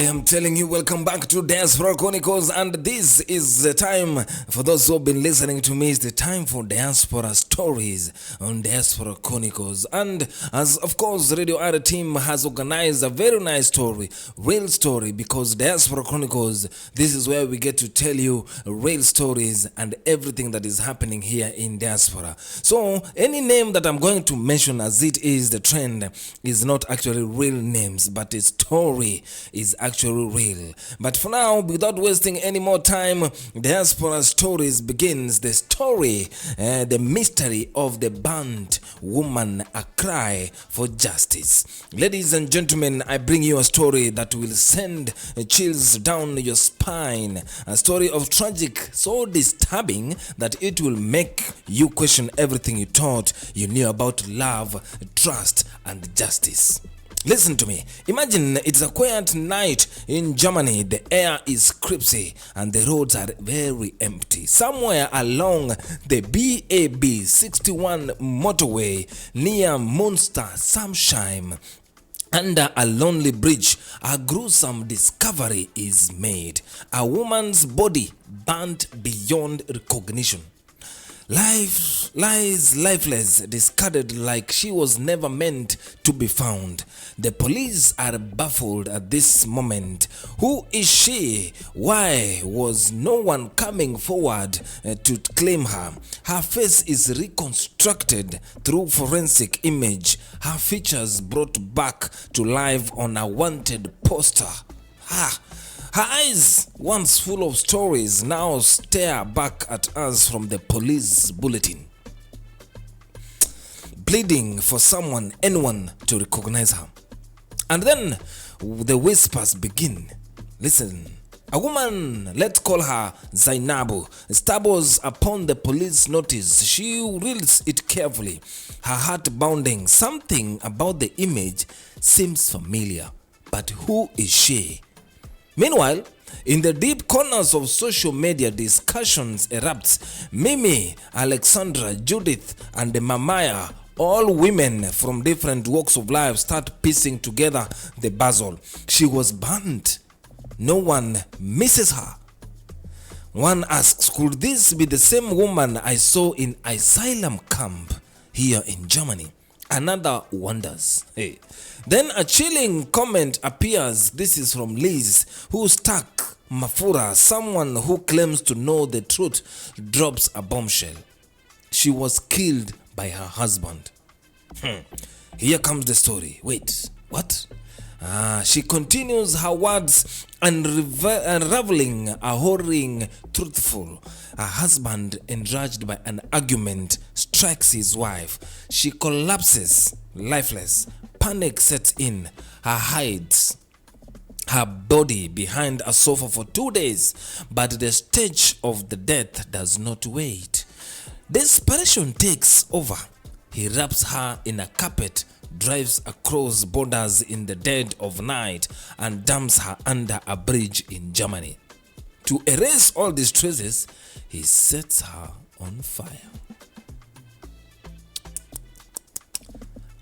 I'm telling you, welcome back to Diaspora Chronicles, and this is the time for those who have been listening to me. It's the time for Diaspora Stories on Diaspora Chronicles, and as of course Radio Art team has organized a very nice story, real story, because Diaspora Chronicles, this is where we get to tell you real stories and everything that is happening here in diaspora. So any name that I'm going to mention, as it is the trend, is not actually real names, but a story is actually real. But for now, without wasting any more time, Diaspora Stories begins. The story, the mystery of the burnt woman, a cry for justice. Ladies and gentlemen, I bring you a story that will send chills down your spine. A story of tragic, so disturbing that it will make you question everything you thought you knew about love, trust, and justice. Listen to me. Imagine it's a quiet night in Germany. The air is crisp and the roads are very empty. Somewhere along the BAB 61 motorway near Munster, Samsheim, under a lonely bridge, a gruesome discovery is made. A woman's body burnt beyond recognition. Life lies lifeless, discarded like she was never meant to be found. The police are baffled at this moment. Who is she? Why was no one coming forward to claim her? Her face is reconstructed through forensic image. Her features brought back to life on a wanted poster. Her eyes, once full of stories, now stare back at us from the police bulletin, pleading for anyone to recognize her. And then the whispers begin. Listen. A woman, let's call her Zainabu, stumbles upon the police notice. She reads it carefully, her heart bounding. Something about the image seems familiar, but who is she? Meanwhile, in the deep corners of social media, discussions erupt. Mimi, Alexandra, Judith, and Mamaya, all women from different walks of life, start piecing together the puzzle. She was burnt. No one misses her. One asks, could this be the same woman I saw in asylum camp here in Germany? Another wonders. Then a chilling comment appears. This is from Liz, who stuck Mafura. Someone who claims to know the truth drops a bombshell. She was killed by her husband. Here comes the story. Wait, what? She continues her words, unraveling a horrid truthful. Her husband, enraged by an argument, strikes his wife. She collapses, lifeless. Panic sets in. Her hides her body behind a sofa for 2 days, but the stage of the death does not wait. Desperation takes over. He wraps her in a carpet, drives across borders in the dead of night, and dumps her under a bridge in Germany. To erase all these traces, he sets her on fire.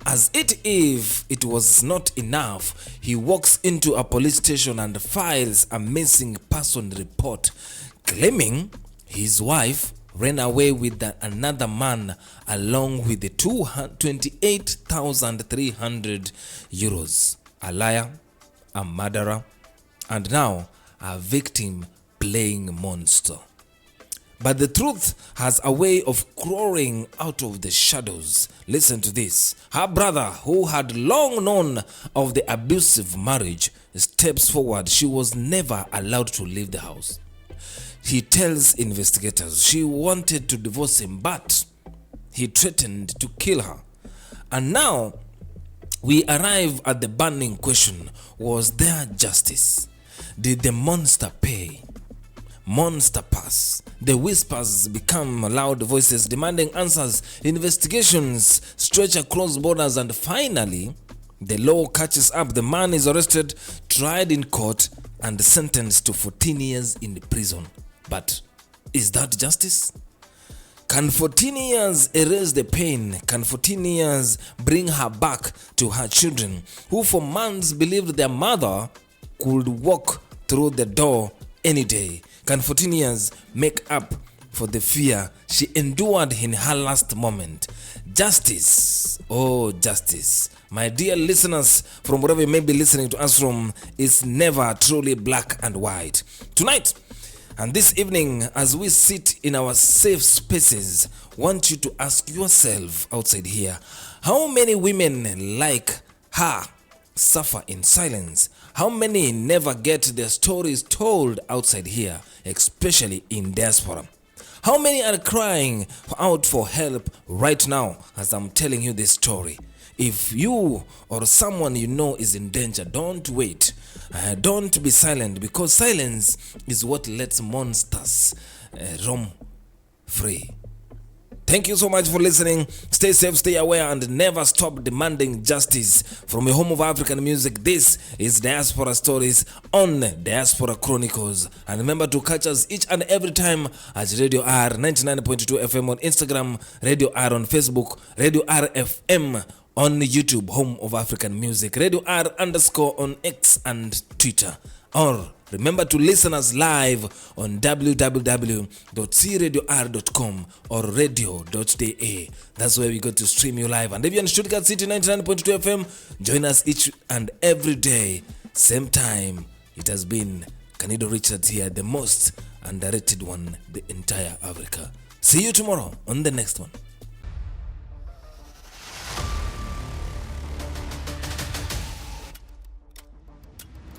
As if it was not enough, he walks into a police station and files a missing person report, claiming his wife ran away with another man along with the 28,300 euros. A liar, a murderer, and now a victim playing monster. But the truth has a way of crawling out of the shadows. Listen to this. Her brother, who had long known of the abusive marriage, steps forward. She was never allowed to leave the house. He tells investigators she wanted to divorce him, but he threatened to kill her. And now we arrive at the burning question: was there justice? Did the monster pay? Monster pass. The whispers become loud voices demanding answers. Investigations stretch across borders, and finally the law catches up. The man is arrested, tried in court, and sentenced to 14 years in prison. But is that justice? Can 14 years erase the pain? Can 14 years bring her back to her children, who for months believed their mother could walk through the door any day? Can 14 years make up for the fear she endured in her last moment? Justice, oh justice, my dear listeners, from wherever you may be listening to us from, is never truly black and white. Tonight and this evening, as we sit in our safe spaces, want you to ask yourself outside here, how many women like her suffer in silence? How many never get their stories told outside here, especially in diaspora? How many are crying out for help right now as I'm telling you this story? If you or someone you know is in danger, don't wait. Don't be silent, because silence is what lets monsters roam free. Thank you so much for listening. Stay safe, stay aware, and never stop demanding justice from your home of African music. This is Diaspora Stories on Diaspora Chronicles. And remember to catch us each and every time at Radio R 99.2 FM on Instagram, Radio R on Facebook, Radio R FM on YouTube, home of African music, Radio R _ on X and Twitter. Or remember to listen us live on www.cradior.com or radio.da. That's where we go to stream you live. And if you're in Stuttgart City 99.2 FM, join us each and every day, same time. It has been Canido Richards here, the most underrated one, the entire Africa. See you tomorrow on the next one.